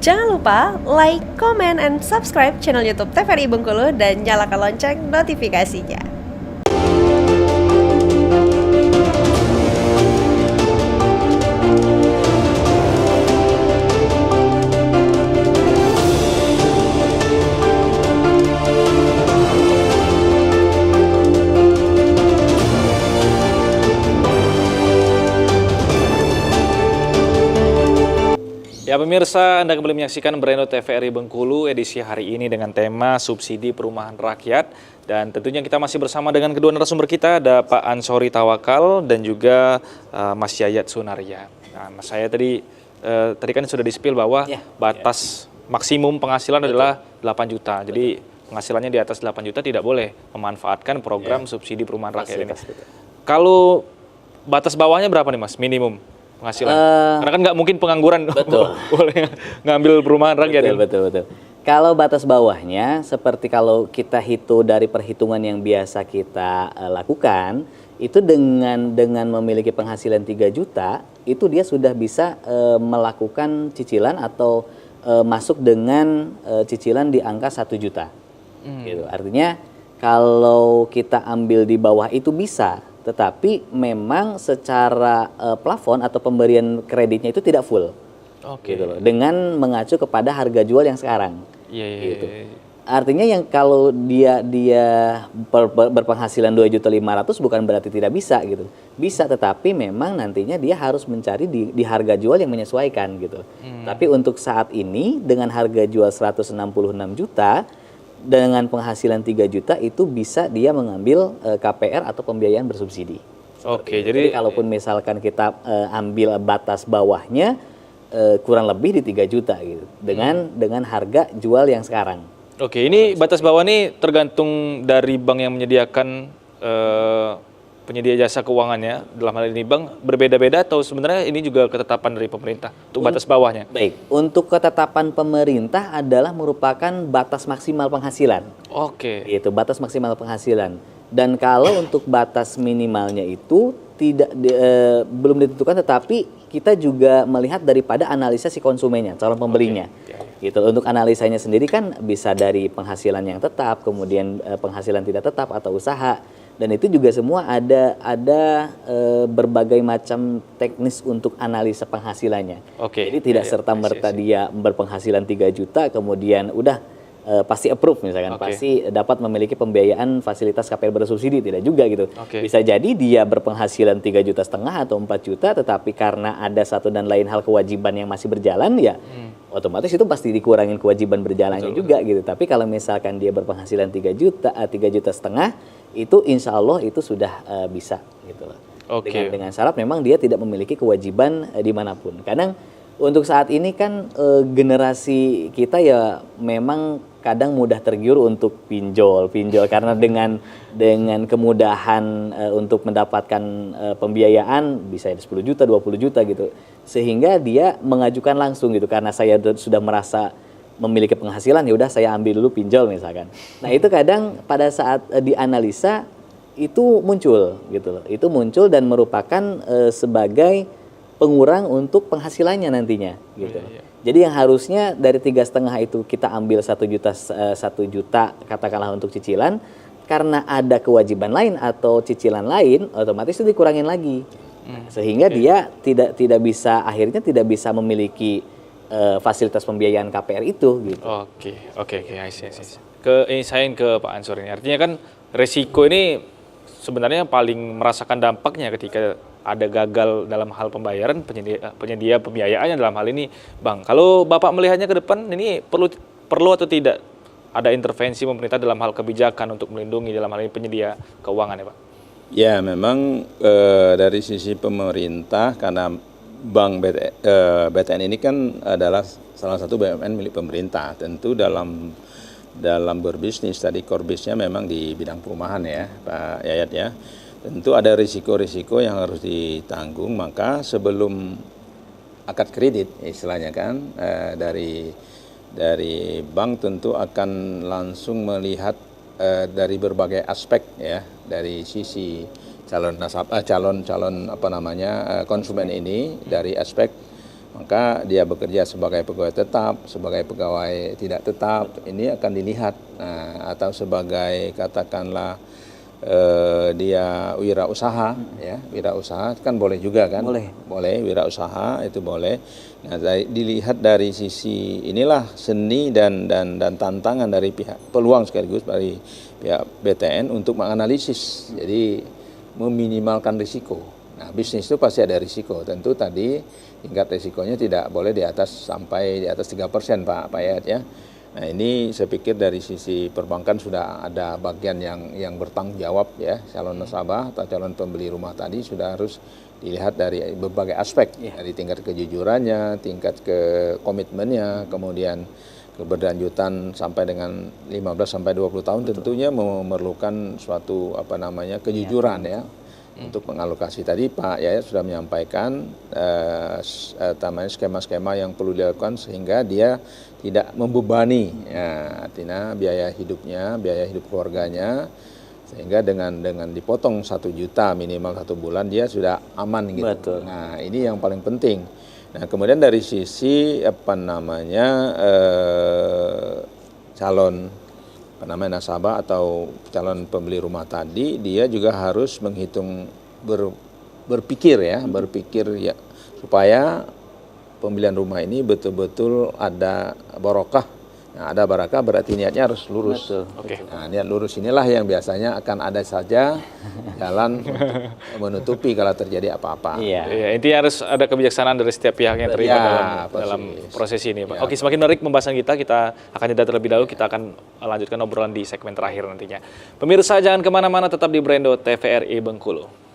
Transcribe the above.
Jangan lupa like, comment, and subscribe channel YouTube TVRI Bengkulu dan nyalakan lonceng notifikasinya. Ya pemirsa, Anda kembali menyaksikan Brendo TVRI Bengkulu edisi hari ini dengan tema subsidi perumahan rakyat. Dan tentunya kita masih bersama dengan kedua narasumber kita, ada Pak Ansori Tawakal dan juga Mas Yayat Sunaria. Nah, Mas saya tadi kan sudah di-spill bahwa batas maksimum penghasilan adalah 8 juta. Jadi penghasilannya di atas 8 juta tidak boleh memanfaatkan program subsidi perumahan rakyat ini. Kalau batas bawahnya berapa nih Mas, minimum penghasilan? Karena kan nggak mungkin pengangguran boleh ngambil perumahan rakyat. Betul. Kalau batas bawahnya, seperti kalau kita hitung dari perhitungan yang biasa kita lakukan, itu dengan memiliki penghasilan 3 juta, itu dia sudah bisa melakukan cicilan atau masuk dengan cicilan di angka 1 juta. Gitu. Artinya kalau kita ambil di bawah itu bisa, tetapi memang secara plafon atau pemberian kreditnya itu tidak full. Gitu loh, dengan mengacu kepada harga jual yang sekarang. Gitu. Artinya yang kalau dia berpenghasilan 2.500.000 bukan berarti tidak bisa gitu. Bisa, tetapi memang nantinya dia harus mencari di harga jual yang menyesuaikan gitu. Tapi untuk saat ini dengan harga jual 166 juta dengan penghasilan 3 juta itu bisa dia mengambil KPR atau pembiayaan bersubsidi. Jadi kalaupun misalkan kita ambil batas bawahnya kurang lebih di 3 juta gitu dengan harga jual yang sekarang. Ini batas bawah ini tergantung dari bank yang menyediakan penyedia jasa keuangannya, dalam hal ini bank berbeda-beda atau sebenarnya ini juga ketetapan dari pemerintah untuk batas bawahnya? Baik, untuk ketetapan pemerintah adalah merupakan batas maksimal penghasilan. Itu batas maksimal penghasilan. Dan kalau untuk batas minimalnya itu belum ditentukan, tetapi kita juga melihat daripada analisa si konsumennya, calon pembelinya. Gitu. Untuk analisanya sendiri kan bisa dari penghasilan yang tetap, kemudian penghasilan tidak tetap atau usaha. Dan itu juga semua ada berbagai macam teknis untuk analisa penghasilannya. Jadi tidak serta-merta dia berpenghasilan 3 juta kemudian udah pasti approve misalkan, pasti dapat memiliki pembiayaan fasilitas KPR bersubsidi, tidak juga gitu. Bisa jadi dia berpenghasilan 3,5 juta atau 4 juta, tetapi karena ada satu dan lain hal kewajiban yang masih berjalan ya otomatis itu pasti dikurangin kewajiban berjalannya juga gitu. Tapi kalau misalkan dia berpenghasilan 3 juta, 3,5 juta, itu insya Allah itu sudah bisa gitu loh. Dengan syarat memang dia tidak memiliki kewajiban dimanapun. Kadang untuk saat ini kan generasi kita ya memang kadang mudah tergiur untuk pinjol karena dengan kemudahan untuk mendapatkan pembiayaan bisa 10 juta, 20 juta gitu. Sehingga dia mengajukan langsung gitu, karena saya sudah merasa memiliki penghasilan ya udah saya ambil dulu pinjol misalkan. Nah, itu kadang pada saat dianalisa itu muncul gitu loh. Itu muncul dan merupakan sebagai pengurang untuk penghasilannya nantinya gitu. Jadi yang harusnya dari 3,5 itu kita ambil 1 juta katakanlah untuk cicilan, karena ada kewajiban lain atau cicilan lain otomatis itu dikurangin lagi. Sehingga dia tidak bisa, akhirnya tidak bisa memiliki fasilitas pembiayaan KPR itu gitu. Saya ke Pak Ansor ini. Artinya kan resiko ini sebenarnya paling merasakan dampaknya ketika ada gagal dalam hal pembayaran penyedia pembiayaannya dalam hal ini, Bang. Kalau Bapak melihatnya ke depan ini perlu atau tidak ada intervensi pemerintah dalam hal kebijakan untuk melindungi dalam hal ini penyedia keuangan ya, Pak? Ya, memang dari sisi pemerintah, karena Bank BTN ini kan adalah salah satu BUMN milik pemerintah. Tentu dalam berbisnis tadi core bisnisnya memang di bidang perumahan ya, Pak Yayat ya. Tentu ada risiko-risiko yang harus ditanggung, maka sebelum akad kredit istilahnya kan dari bank tentu akan langsung melihat dari berbagai aspek ya, dari sisi calon konsumen ini, dari aspek maka dia bekerja sebagai pegawai tetap, sebagai pegawai tidak tetap, ini akan dilihat. Nah, atau sebagai katakanlah dia wirausaha, ya, wirausaha kan boleh juga kan? Boleh wirausaha itu boleh. Nah, dilihat dari sisi inilah seni dan tantangan dari pihak peluang sekaligus dari pihak BTN untuk menganalisis, jadi meminimalkan risiko. Nah, bisnis itu pasti ada risiko. Tentu tadi tingkat risikonya tidak boleh sampai di atas 3% Pak Yayat ya. Nah, ini saya pikir dari sisi perbankan sudah ada bagian yang bertanggung jawab ya, calon nasabah atau calon pembeli rumah tadi sudah harus dilihat dari berbagai aspek, dari tingkat kejujurannya, tingkat komitmennya, kemudian keberlanjutan sampai dengan 15 sampai 20 tahun. Betul. Tentunya memerlukan suatu kejujuran ya. Untuk mengalokasi tadi Pak Yayat sudah menyampaikan skema-skema yang perlu dilakukan sehingga dia tidak membebani ya, artinya biaya hidup keluarganya, sehingga dengan dipotong 1 juta minimal 1 bulan dia sudah aman gitu. Betul. Nah, ini yang paling penting. Nah, kemudian dari sisi calon nasabah atau calon pembeli rumah tadi, dia juga harus menghitung berpikir ya supaya pembelian rumah ini betul-betul ada barokah. Nah, ada barakah berarti niatnya harus lurus. Betul. Nah, niat lurus inilah yang biasanya akan ada saja jalan untuk menutupi kalau terjadi apa-apa. Iya, intinya harus ada kebijaksanaan dari setiap pihak yang terlibat dalam proses ini, Pak. Oke, semakin menarik pembahasan kita akan jeda terlebih dahulu, kita akan lanjutkan obrolan di segmen terakhir nantinya. Pemirsa jangan kemana-mana, tetap di Brendo TVRI Bengkulu.